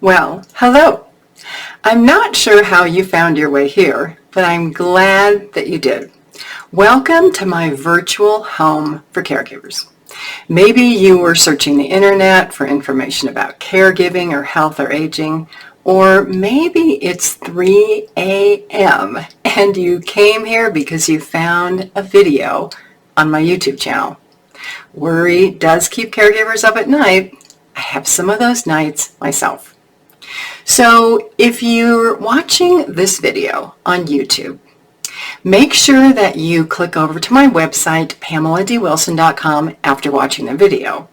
Well, hello. I'm not sure how you found your way here, but I'm glad that you did. Welcome to my virtual home for caregivers. Maybe you were searching the internet for information about caregiving or health or aging, or maybe it's 3 a.m. and you came here because you found a video on my YouTube channel. Worry does keep caregivers up at night. I have some of those nights myself. So if you're watching this video on YouTube, make sure that you click over to my website, PamelaDWilson.com, after watching the video.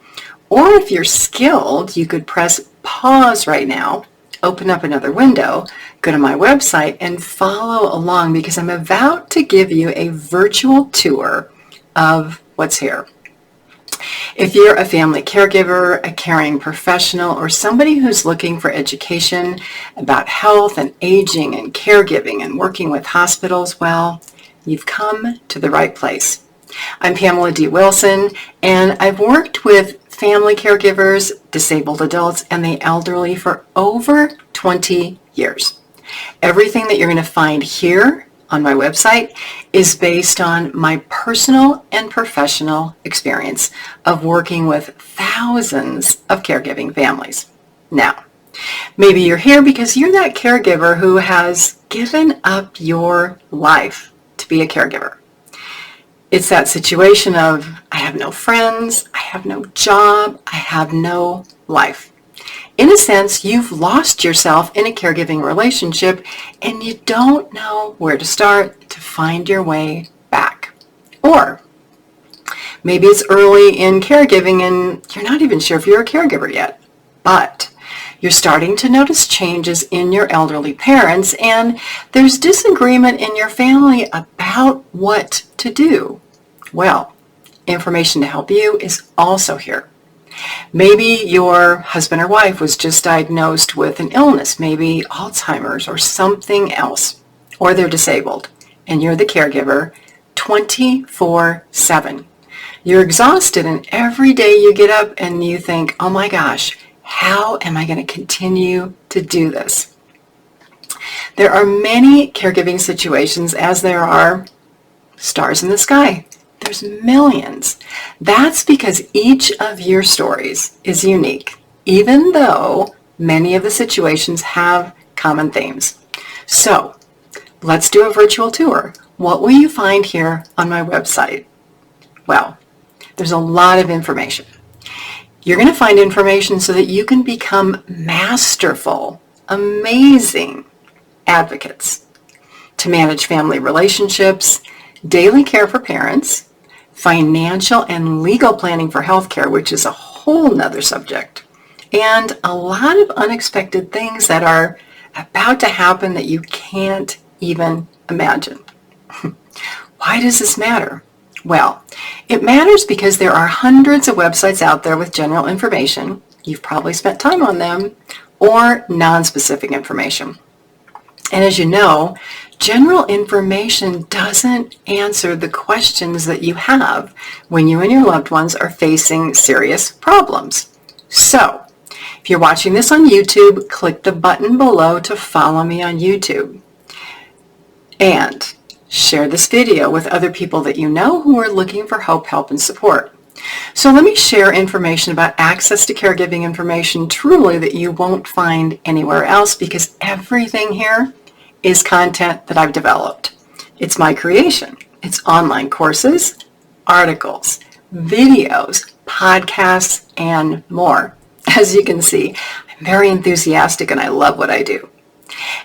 Or if you're skilled, you could press pause right now, open up another window, go to my website, and follow along because I'm about to give you a virtual tour of what's here. If you're a family caregiver, a caring professional, or somebody who's looking for education about health and aging and caregiving and working with hospitals, well, you've come to the right place. I'm Pamela D. Wilson, and I've worked with family caregivers, disabled adults, and the elderly for over 20 years. Everything that you're going to find here on my website is based on my personal and professional experience of working with thousands of caregiving families. Now, maybe you're here because you're that caregiver who has given up your life to be a caregiver. It's that situation of, I have no friends, I have no job, I have no life. In a sense, you've lost yourself in a caregiving relationship and you don't know where to start to find your way back. Or maybe it's early in caregiving and you're not even sure if you're a caregiver yet, but you're starting to notice changes in your elderly parents and there's disagreement in your family about what to do. Well, information to help you is also here. Maybe your husband or wife was just diagnosed with an illness, maybe Alzheimer's or something else, or they're disabled, and you're the caregiver 24/7. You're exhausted, and every day you get up and you think, oh my gosh, how am I going to continue to do this? There are many caregiving situations as there are stars in the sky. There's millions. That's because each of your stories is unique, even though many of the situations have common themes. So let's do a virtual tour. What will you find here on my website? Well, there's a lot of information. You're going to find information so that you can become masterful, amazing advocates to manage family relationships, daily care for parents, financial and legal planning for healthcare, which is a whole nother subject, and a lot of unexpected things that are about to happen that you can't even imagine. Why does this matter? Well, it matters because there are hundreds of websites out there with general information. You've probably spent time on them, or non-specific information. And as you know, general information doesn't answer the questions that you have when you and your loved ones are facing serious problems. So, if you're watching this on YouTube, click the button below to follow me on YouTube. And share this video with other people that you know who are looking for hope, help, and support. So let me share information about access to caregiving information truly that you won't find anywhere else because everything here is content that I've developed. It's my creation. It's online courses, articles, videos, podcasts, and more. As you can see, I'm very enthusiastic and I love what I do.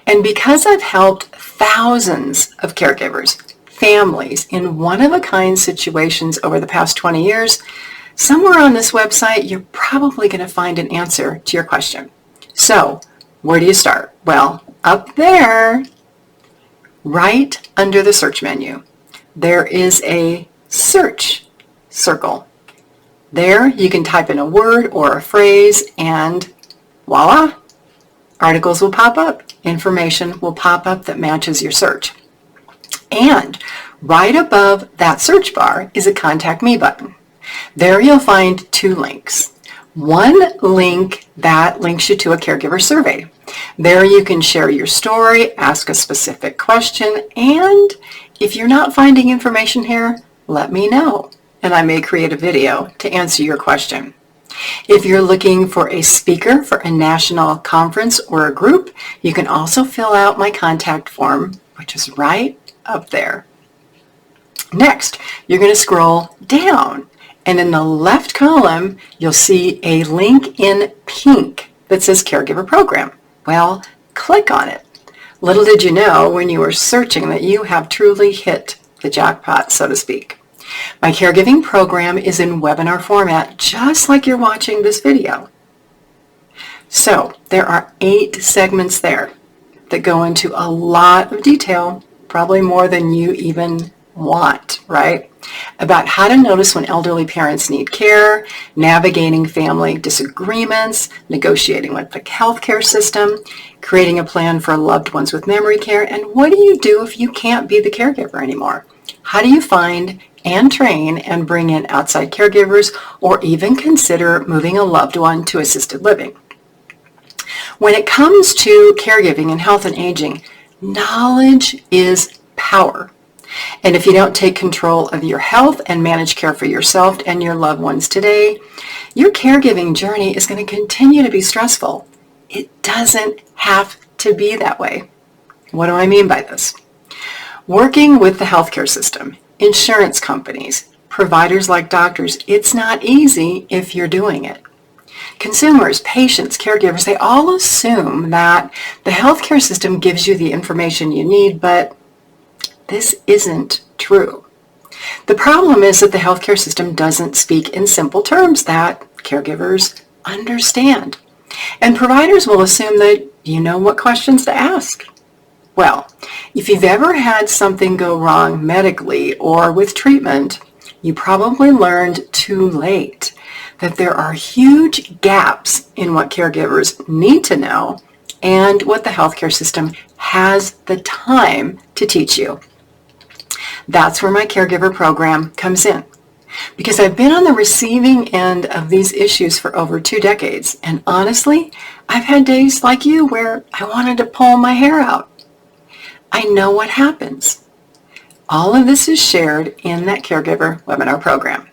And because I've helped thousands of caregivers, families in one-of-a-kind situations over the past 20 years, somewhere on this website, you're probably going to find an answer to your question. So, where do you start? Well, up there, right under the search menu, there is a search circle. There, you can type in a word or a phrase, and voila, articles will pop up. Information will pop up that matches your search. And right above that search bar is a Contact Me button. There you'll find two links. One link that links you to a caregiver survey. There you can share your story, ask a specific question, and if you're not finding information here, let me know, and I may create a video to answer your question. If you're looking for a speaker for a national conference or a group, you can also fill out my contact form, which is right up there. Next, you're going to scroll down, and in the left column, you'll see a link in pink that says Caregiver Program. Well, click on it. Little did you know when you were searching that you have truly hit the jackpot, so to speak. My caregiving program is in webinar format, just like you're watching this video. So there are 8 segments there that go into a lot of detail, probably more than you even want, right? About how to notice when elderly parents need care, navigating family disagreements, negotiating with the healthcare system, creating a plan for loved ones with memory care, and what do you do if you can't be the caregiver anymore? How do you find and train and bring in outside caregivers, or even consider moving a loved one to assisted living? When it comes to caregiving and health and aging, knowledge is power. And if you don't take control of your health and manage care for yourself and your loved ones today, your caregiving journey is going to continue to be stressful. It doesn't have to be that way. What do I mean by this? Working with the healthcare system, insurance companies, providers like doctors, it's not easy if you're doing it. Consumers, patients, caregivers, they all assume that the healthcare system gives you the information you need, but this isn't true. The problem is that the healthcare system doesn't speak in simple terms that caregivers understand. And providers will assume that you know what questions to ask. Well, if you've ever had something go wrong medically or with treatment, you probably learned too late that there are huge gaps in what caregivers need to know and what the healthcare system has the time to teach you. That's where my caregiver program comes in, because I've been on the receiving end of these issues for over 2 decades, and honestly, I've had days like you where I wanted to pull my hair out. I know what happens. All of this is shared in that caregiver webinar program.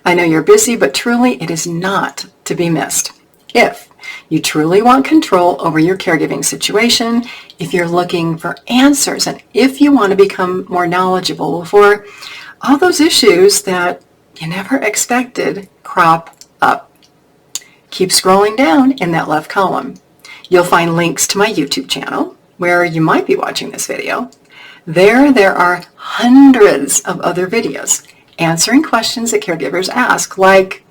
I know you're busy, but truly it is not to be missed. If you truly want control over your caregiving situation, if you're looking for answers, and if you want to become more knowledgeable before all those issues that you never expected crop up. Keep scrolling down in that left column. You'll find links to my YouTube channel, where you might be watching this video. There are hundreds of other videos answering questions that caregivers ask, like,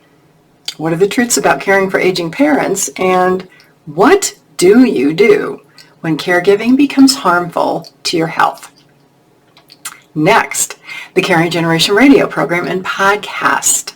what are the truths about caring for aging parents, and what do you do when caregiving becomes harmful to your health? Next, the Caring Generation radio program and podcast.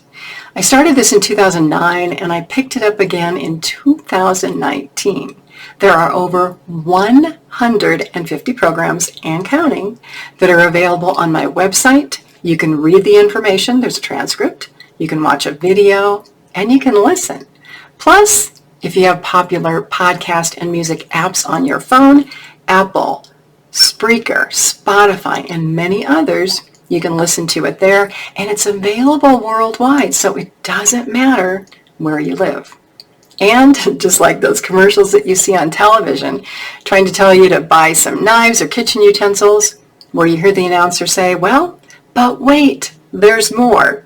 I started this in 2009 and I picked it up again in 2019. There are over 150 programs and counting that are available on my website. You can read the information, there's a transcript, you can watch a video, and you can listen. Plus, if you have popular podcast and music apps on your phone, Apple, Spreaker, Spotify, and many others, you can listen to it there, and it's available worldwide, so it doesn't matter where you live. And just like those commercials that you see on television, trying to tell you to buy some knives or kitchen utensils, where you hear the announcer say, well, but wait, there's more.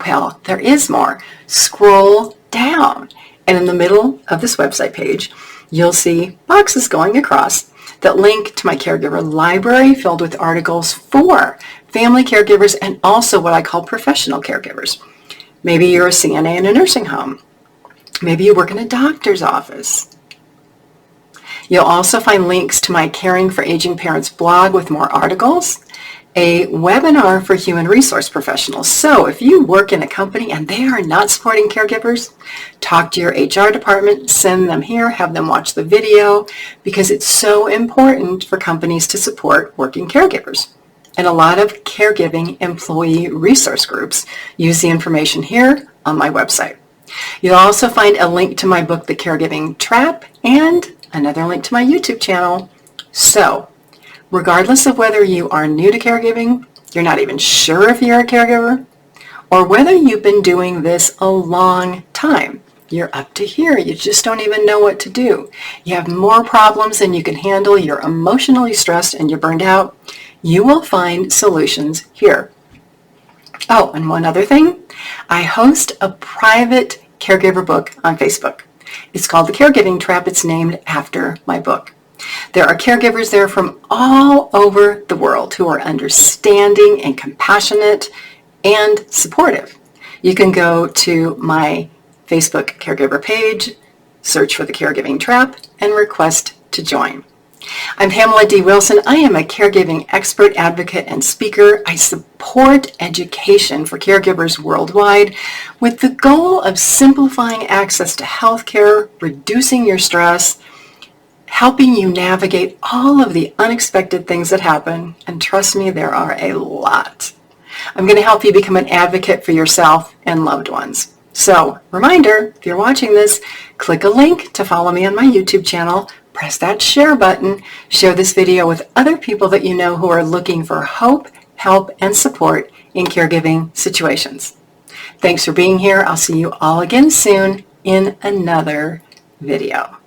Well, there is more. Scroll down, and in the middle of this website page, you'll see boxes going across that link to my caregiver library filled with articles for family caregivers and also what I call professional caregivers. Maybe you're a CNA in a nursing home. Maybe you work in a doctor's office. You'll also find links to my Caring for Aging Parents blog with more articles, a webinar for human resource professionals. So if you work in a company and they are not supporting caregivers, talk to your HR department, send them here, have them watch the video, because it's so important for companies to support working caregivers. And a lot of caregiving employee resource groups use the information here on my website. You'll also find a link to my book, The Caregiving Trap, and another link to my YouTube channel. So, regardless of whether you are new to caregiving, you're not even sure if you're a caregiver, or whether you've been doing this a long time, you're up to here, you just don't even know what to do. You have more problems than you can handle, you're emotionally stressed, and you're burned out, you will find solutions here. Oh, and one other thing, I host a private caregiver book on Facebook. It's called The Caregiving Trap. It's named after my book. There are caregivers there from all over the world who are understanding and compassionate and supportive. You can go to my Facebook caregiver page, search for The Caregiving Trap, and request to join. I'm Pamela D. Wilson. I am a caregiving expert, advocate, and speaker. I support education for caregivers worldwide with the goal of simplifying access to healthcare, reducing your stress, helping you navigate all of the unexpected things that happen. And trust me, there are a lot. I'm going to help you become an advocate for yourself and loved ones. So, reminder, if you're watching this, click a link to follow me on my YouTube channel. Press that share button. Share this video with other people that you know who are looking for hope, help, and support in caregiving situations. Thanks for being here. I'll see you all again soon in another video.